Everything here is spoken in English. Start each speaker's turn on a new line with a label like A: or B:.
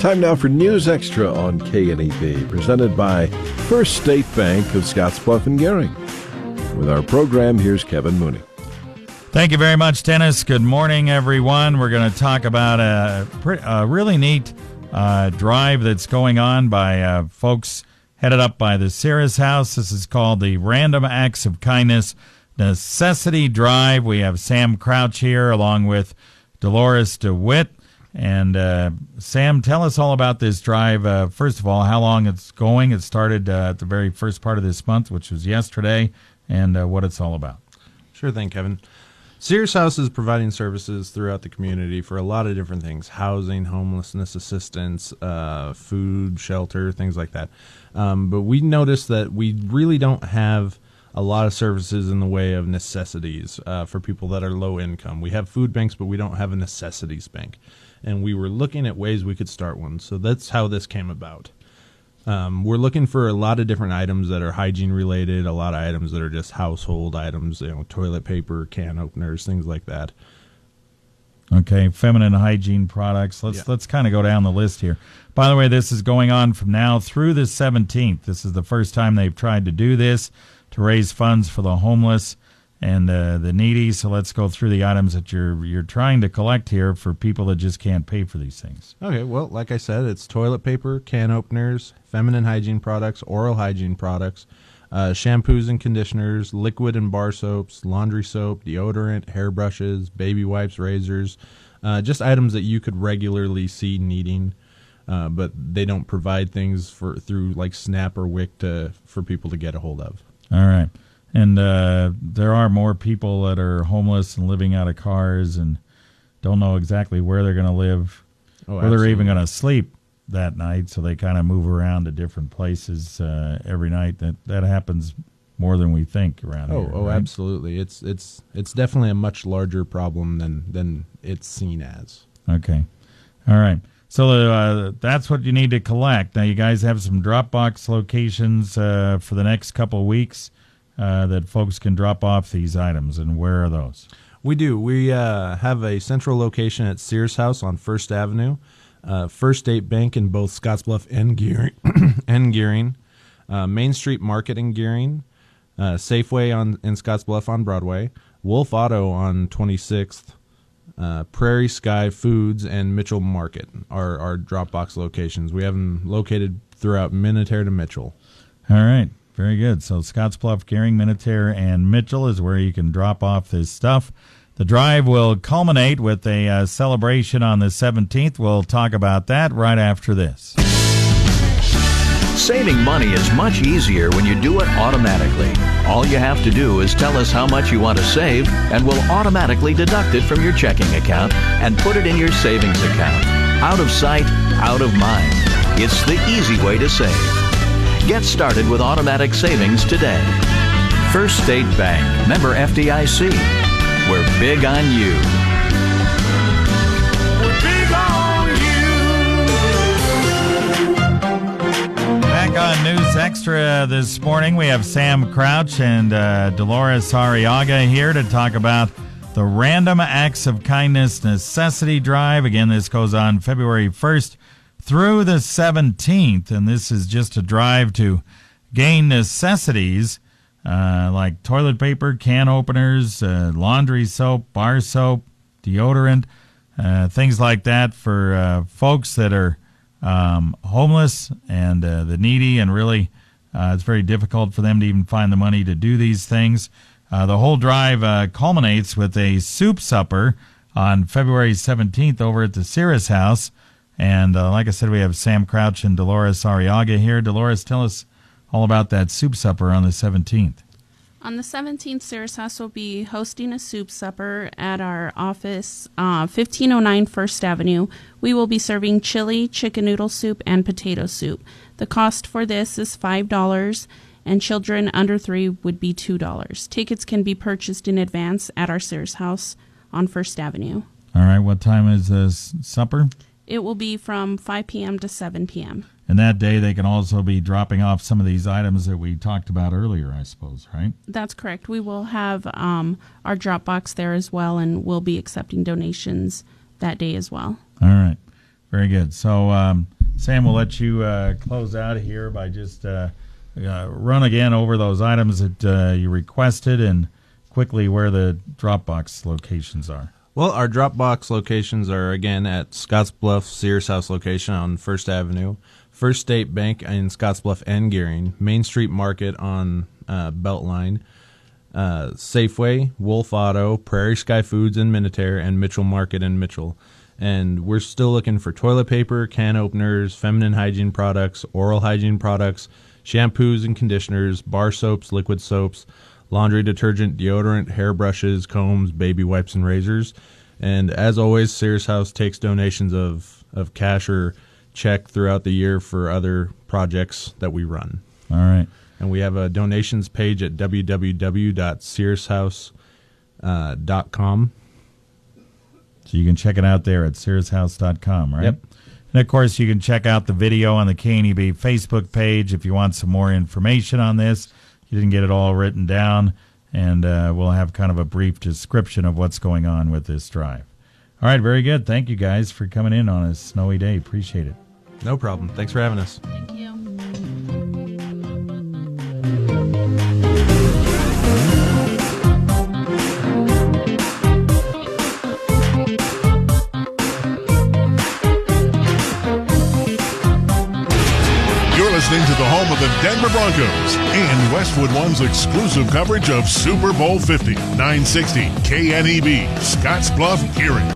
A: Time now for News Extra on KNEB, presented by First State Bank of Scottsbluff and Gering. With our program, here's Kevin Mooney.
B: Thank you very much, Dennis. Good morning, everyone. We're going to talk about a really neat drive that's going on by folks headed up by the Cirrus House. This is called the Random Acts of Kindness Necessity Drive. We have Sam Crouch here along with Delores DeWitt. And Sam, tell us all about this drive. First of all, how long it's going. It started at the very first part of this month, which was yesterday, and what it's all about.
C: Sure thing, Kevin. Cirrus House is providing services throughout the community for a lot of different things: housing, homelessness assistance, food, shelter, things like that. But we noticed that we really don't have a lot of services in the way of necessities for people that are low income. We have food banks, but we don't have a necessities bank. And we were looking at ways we could start one. So that's how this came about. We're looking for a lot of different items that are hygiene related, a lot of items that are just household items, toilet paper, can openers, things like that.
B: Okay, feminine hygiene products. Let's kind of go down the list here. By the way, this is going on from now through the 17th. This is the first time they've tried to do this to raise funds for the homeless and the needy. So let's go through the items that you're trying to collect here for people that just can't pay for these things.
C: Okay, well, like I said, it's toilet paper, can openers, feminine hygiene products, oral hygiene products, shampoos and conditioners, liquid and bar soaps, laundry soap, deodorant, hairbrushes, baby wipes, razors, just items that you could regularly see needing, but they don't provide things through like SNAP or WIC for people to get a hold of.
B: All right. And there are more people that are homeless and living out of cars and don't know exactly where they're going to live, where they're even going to sleep that night. So they kind of move around to different places every night. That happens more than we think around here.
C: Oh,
B: right?
C: Absolutely. It's definitely a much larger problem than it's seen as.
B: Okay. All right. So that's what you need to collect. Now, you guys have some Dropbox locations for the next couple of weeks that folks can drop off these items. And where are those?
C: We do. We have a central location at Cirrus House on First Avenue, First State Bank in both Scottsbluff and Gering, Main Street Market in Gering, Safeway in Scottsbluff on Broadway, Wolf Auto on 26th, Prairie Sky Foods, and Mitchell Market are our Dropbox locations. We have them located throughout Minutair to Mitchell.
B: All right. Very good. So Scottsbluff, Gering, Minutair, and Mitchell is where you can drop off this stuff. The drive will culminate with a celebration on the 17th. We'll talk about that right after this.
D: Saving money is much easier when you do it automatically. All you have to do is tell us how much you want to save, and we'll automatically deduct it from your checking account and put it in your savings account. Out of sight, out of mind. It's the easy way to save. Get started with automatic savings today. First State Bank, member FDIC. We're big on you. We're big on you.
B: Back on News Extra this morning, we have Sam Crouch and Delores Arriaga here to talk about the Random Acts of Kindness Necessity Drive. Again, this goes on February 1st. Through the 17th, and this is just a drive to gain necessities like toilet paper, can openers, laundry soap, bar soap, deodorant, things like that for folks that are homeless and the needy, and really it's very difficult for them to even find the money to do these things. The whole drive culminates with a soup supper on February 17th over at the Cirrus House. And like I said, we have Sam Crouch and Delores Arriaga here. Delores, tell us all about that soup supper on the 17th.
E: On the 17th, Cirrus House will be hosting a soup supper at our office, 1509 First Avenue. We will be serving chili, chicken noodle soup, and potato soup. The cost for this is $5, and children under 3 would be $2. Tickets can be purchased in advance at our Cirrus House on First Avenue.
B: All right, what time is this supper?
E: It will be from 5 p.m. to 7 p.m.
B: And that day they can also be dropping off some of these items that we talked about earlier, I suppose, right?
E: That's correct. We will have our drop box there as well, and we'll be accepting donations that day as well.
B: All right. Very good. So, Sam, we'll let you close out here by just run again over those items that you requested and quickly where the Dropbox locations are.
C: Well, our Dropbox locations are, again, at Scottsbluff Cirrus House location on 1st Avenue, First State Bank in Scottsbluff and Gearing, Main Street Market on Beltline, Safeway, Wolf Auto, Prairie Sky Foods in Minutair, and Mitchell Market in Mitchell. And we're still looking for toilet paper, can openers, feminine hygiene products, oral hygiene products, shampoos and conditioners, bar soaps, liquid soaps, laundry detergent, deodorant, hairbrushes, combs, baby wipes, and razors. And as always, Cirrus House takes donations of cash or check throughout the year for other projects that we run.
B: All right.
C: And we have a donations page at www.cirrushouse.com.
B: So you can check it out there at cirrushouse.com, right?
C: Yep.
B: And, of course, you can check out the video on the KNEB Facebook page if you want some more information on this. You didn't get it all written down, and we'll have kind of a brief description of what's going on with this drive. All right, very good. Thank you guys for coming in on a snowy day. Appreciate it.
C: No problem. Thanks for having us.
E: Thank you.
F: Listening to the home of the Denver Broncos and Westwood One's exclusive coverage of Super Bowl 50, 960 KNEB, Scottsbluff, Gearing.